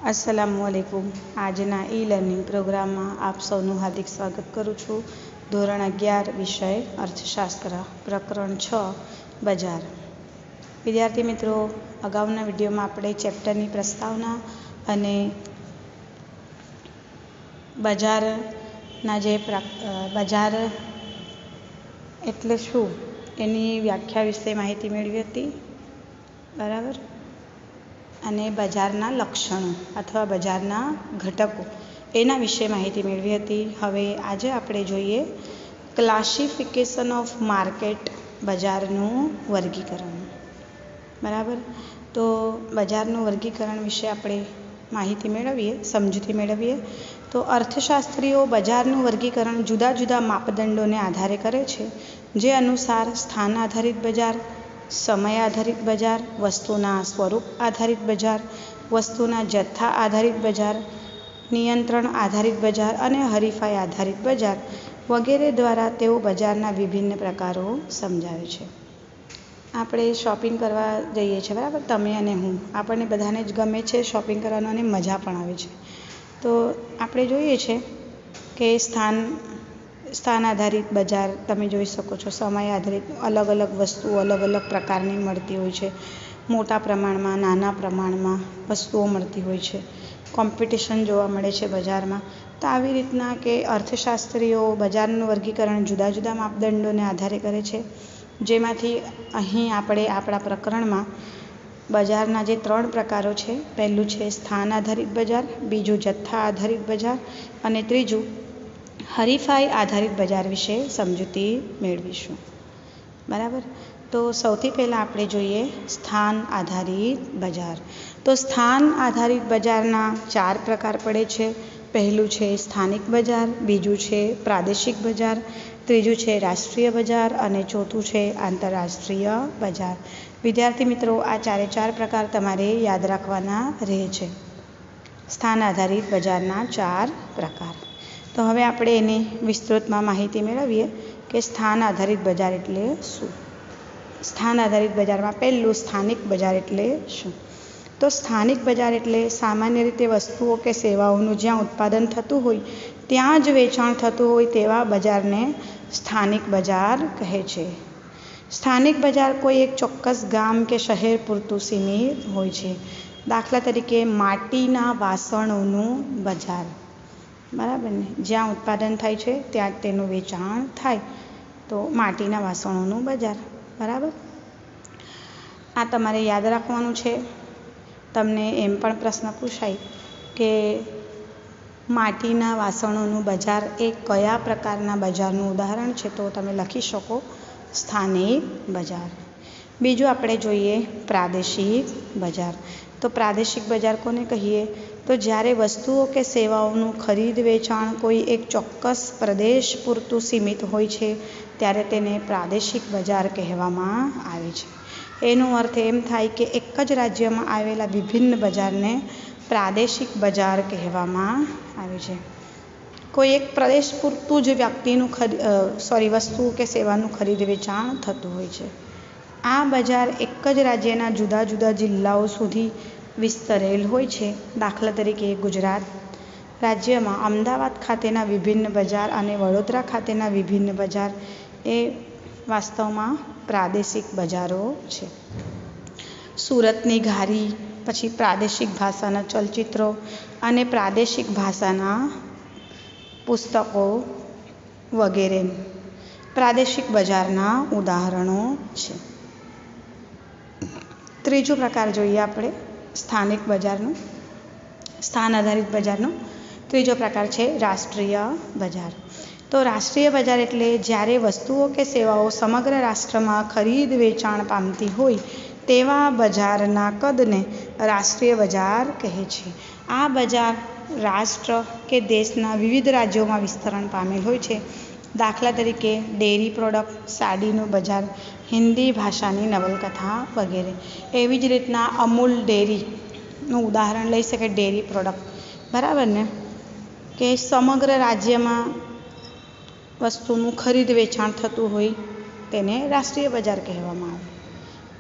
अस्सलामुअलैकुम। आजना e-learning programme में आप सौનું हार्दिक स्वागत करूँ छूँ। धोरण 11 विषय अर्थशास्त्र, प्रकरण 6 बजार। विद्यार्थी मित्रों, अगाउना विडियो में आपणे चेप्टरनी प्रस्तावना अने बजारना जे बजार एटले शुं एनी व्याख्या विषे माहिती मेळवी हती, बराबर। अने बजारना लक्षणों अथवा बजारना घटको एना विषे माहिती मेळवी हती। हवे आजे आपणे जोईए क्लासिफिकेशन ऑफ मार्केट, बजारनुं वर्गीकरण, बराबर। तो बजारनुं वर्गीकरण विषे आपणे माहिती मेळवीए, समजूती मेळवीए। तो अर्थशास्त्रीओ बजारनुं वर्गीकरण जुदा जुदा मापदंडोने आधारे करे छे, जे अनुसार स्थान आधारित बजार, समय आधारित बजार, वस्तुना स्वरूप आधारित बजार, वस्तुना जत्था आधारित बजार, नियंत्रण आधारित बजार अने हरीफाई आधारित बजार वगैरे द्वारा तेओ बजारना विभिन्न प्रकारो समजावे छे। आपणे शॉपिंग करवा जईए छीए, बराबर। तमे अने हूँ, आपणे बधाने ज गमे छे शॉपिंग करवानो अने मजा पण आवे छे। तो आपणे जोईए छे के स्थान आधारित बजार तमे जोई शको छो। समय आधारित अलग अलग वस्तुओ अलग अलग प्रकारनी मळती होय छे। मोटा प्रमाणमां, नाना प्रमाणमां वस्तुओ मळती होय छे। कॉम्पिटिशन जोवा मळे छे बजारमां। तो आवी रीतना के अर्थशास्त्रीओ बजारनुं वर्गीकरण जुदा जुदा मापदंडोने आधारे करे छे, जेमांथी અહીં આપણે આપણા પ્રકરણમાં બજારના જે 3 પ્રકારો છે, પહેલું છે સ્થાન આધારિત બજાર, બીજું જથ્થા આધારિત બજાર અને ત્રીજું હરીફાઈ આધારિત બજાર વિશે સમજૂતી મેળવીશું, બરાબર। તો સૌથી પહેલાં આપણે જોઈએ સ્થાન આધારિત બજાર। તો સ્થાન આધારિત બજારના 4 પ્રકાર પડે છે। પહેલું છે સ્થાનિક બજાર, બીજું છે પ્રાદેશિક બજાર, ત્રીજું છે રાષ્ટ્રીય બજાર અને ચોથું છે આંતરરાષ્ટ્રીય બજાર। વિદ્યાર્થી મિત્રો, આ 4 પ્રકાર તમારે યાદ રાખવાના રહે છે, સ્થાન આધારિત બજારના 4 પ્રકાર। તો હવે આપણે એની વિસ્તૃતમાં માહિતી મેળવીએ કે સ્થાન આધારિત બજાર એટલે શું। સ્થાન આધારિત બજારમાં પહેલું સ્થાનિક બજાર એટલે શું। તો સ્થાનિક બજાર એટલે સામાન્ય રીતે વસ્તુઓ કે સેવાઓનું જ્યાં ઉત્પાદન થતું હોય ત્યાં જ વેચાણ થતું હોય તેવા બજારને સ્થાનિક બજાર કહે છે। સ્થાનિક બજાર કોઈ એક ચોક્કસ ગામ કે શહેર પૂરતું સીમિત હોય છે। દાખલા તરીકે માટીના વાસણોનું બજાર, બરાબર ને। જ્યાં ઉત્પાદન થાય છે ત્યાં તેનું વેચાણ થાય, તો માટીના વાસણોનું બજાર, બરાબર। આ તમારે યાદ રાખવાનું છે। તમને એમ પણ પ્રશ્ન પૂછાય કે માટીના વાસણોનું બજાર એ કયા પ્રકારના બજારનું ઉદાહરણ છે, તો તમે લખી શકો સ્થાનિક બજાર। બીજું આપણે જોઈએ પ્રાદેશિક બજાર। તો પ્રાદેશિક બજાર કોને કહીએ, તો જ્યારે વસ્તુઓ કે સેવાઓનું ખરીદ વેચાણ કોઈ એક ચોક્કસ પ્રદેશ પૂરતું સીમિત હોય છે ત્યારે તેને પ્રાદેશિક બજાર કહેવામાં આવે છે। એનો અર્થ એમ થાય કે એક જ રાજ્યમાં આવેલા વિભિન્ન બજારને પ્રાદેશિક બજાર કહેવામાં આવે છે। કોઈ એક પ્રદેશ પૂરતું જ વસ્તુ કે સેવાનું ખરીદ વેચાણ થતું હોય છે। આ બજાર એક જ રાજ્યના જુદા જુદા જિલ્લાઓ સુધી વિસ્તરેલ હોય છે। દાખલા તરીકે ગુજરાત રાજ્યમાં અમદાવાદ ખાતેના વિભિન્ન બજાર અને વડોદરા ખાતેના વિભિન્ન બજાર એ વાસ્તવમાં પ્રાદેશિક બજારો છે। સુરતની ઘારી, પછી પ્રાદેશિક ભાષાના ચલચિત્રો અને પ્રાદેશિક ભાષાના પુસ્તકો વગેરે પ્રાદેશિક બજારના ઉદાહરણો છે। ત્રીજો પ્રકાર જોઈએ આપણે સ્થાનિક બજારનું, સ્થાન આધારિત બજારનો ત્રીજો પ્રકાર છે રાષ્ટ્રીય બજાર। તો રાષ્ટ્રીય બજાર એટલે જ્યારે વસ્તુઓ કે સેવાઓ સમગ્ર રાષ્ટ્રમાં ખરીદ વેચાણ પામતી હોય તેવા બજારના કદને રાષ્ટ્રીય બજાર કહે છે। આ બજાર રાષ્ટ્ર કે દેશના વિવિધ રાજ્યોમાં વિસ્તરણ પામેલ હોય છે। દાખલા તરીકે ડેરી પ્રોડક્ટ, સાડીનું બજાર, હિન્દી ભાષાની નવલકથા વગેરે। એવી જ રીતના અમૂલ ડેરીનું ઉદાહરણ લઈ શકાય, ડેરી પ્રોડક્ટ, બરાબર ને, કે સમગ્ર રાજ્યમાં વસ્તુનું ખરીદ વેચાણ થતું હોય તેને રાષ્ટ્રીય બજાર કહેવામાં આવે,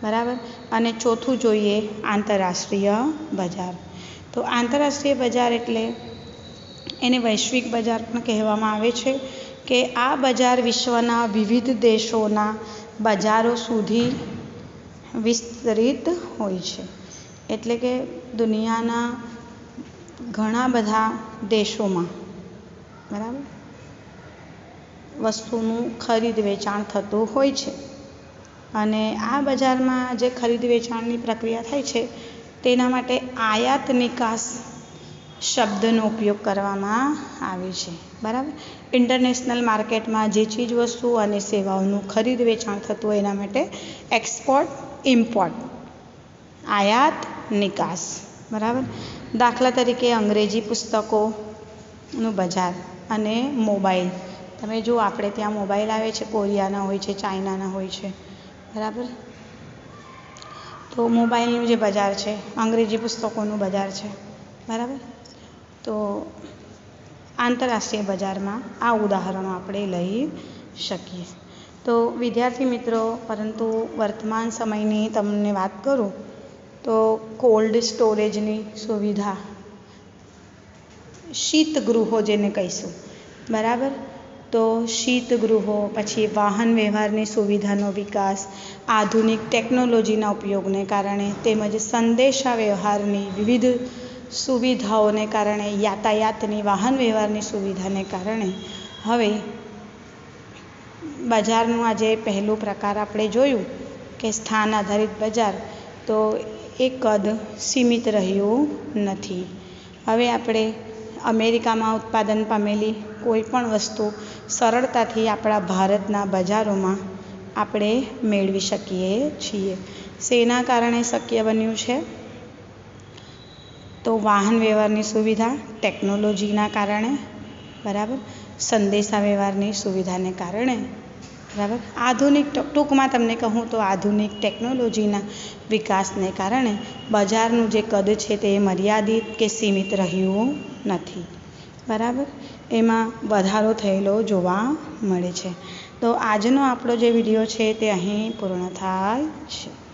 બરાબર. અને ચોથું જોઈએ આંતરરાષ્ટ્રીય બજાર. તો આંતરરાષ્ટ્રીય બજાર એટલે એને વૈશ્વિક બજાર પણ કહેવામાં આવે છે કે આ બજાર વિશ્વના વિવિધ દેશોના બજારો સુધી વિસ્તરિત હોય છે. એટલે કે દુનિયાના ઘણા બધા દેશોમાં બરાબર વસ્તુનું ખરીદ વેચાણ થતું હોય છે. અને આ બજારમાં જે ખરીદ વેચાણની પ્રક્રિયા થાય છે તેના માટે આયાત નિકાસ શબ્દનો ઉપયોગ કરવામાં આવે છે. બરાબર. ઇન્ટરનેશનલ માર્કેટમાં જે ચીજ વસ્તુ અને સેવાઓનું ખરીદ વેચાણ થતું હોય એના માટે એક્સપોર્ટ ઇમ્પોર્ટ, આયાત નિકાસ. બરાબર. દાખલા તરીકે અંગ્રેજી પુસ્તકોનું બજાર અને મોબાઈલ. તમે જુઓ આપણે ત્યાં મોબાઈલ આવે છે, કોરિયાના હોય છે, ચાઇનાના હોય છે. બરાબર. તો મોબાઈલનું જે બજાર છે અંગ્રેજી પુસ્તકોનું બજાર છે. બરાબર. તો આંતરરાષ્ટ્રીય બજારમાં આ ઉદાહરણો આપણે લઈ શકીએ. તો વિદ્યાર્થી મિત્રો, પરંતુ વર્તમાન સમયની તમને વાત કરું તો કોલ્ડ સ્ટોરેજની સુવિધા, શીતગૃહો જેને કહીશું. બરાબર. તો શીતગૃહો, પછી વાહન વ્યવહારની સુવિધાનો વિકાસ, આધુનિક ટેકનોલોજીના ઉપયોગને કારણે તેમજ સંદેશા વ્યવહારની વિવિધ સુવિધાઓને કારણે, યાતાયાતની વાહન વ્યવહારની સુવિધાને કારણે હવે બજારનું આજે પહેલું પ્રકાર આપણે જોયું કે સ્થાન આધારિત બજાર, તો એ કદ સીમિત રહ્યું નથી. હવે આપણે અમેરિકામાં ઉત્પાદન પામેલી કોઈ પણ વસ્તુ સરળતાથી આપણા ભારતના બજારોમાં આપણે મેળવી શકીએ છીએ. શેના કારણે શક્ય બન્યું છે? તો વાહન વ્યવહારની સુવિધા, ટેકનોલોજીના કારણે. બરાબર. સંદેશા વ્યવહારની સુવિધાને કારણે. બરાબર. આધુનિક, ટૂંકમાં તમને કહું તો આધુનિક ટેકનોલોજીના વિકાસને કારણે બજારનું જે કદ છે તે મર્યાદિત કે સીમિત રહ્યું નથી. બરાબર. એમાં વધારો થયેલો જોવા મળે છે. તો આજનો આપણો જે વિડીયો છે તે અહીં પૂર્ણ થાય છે.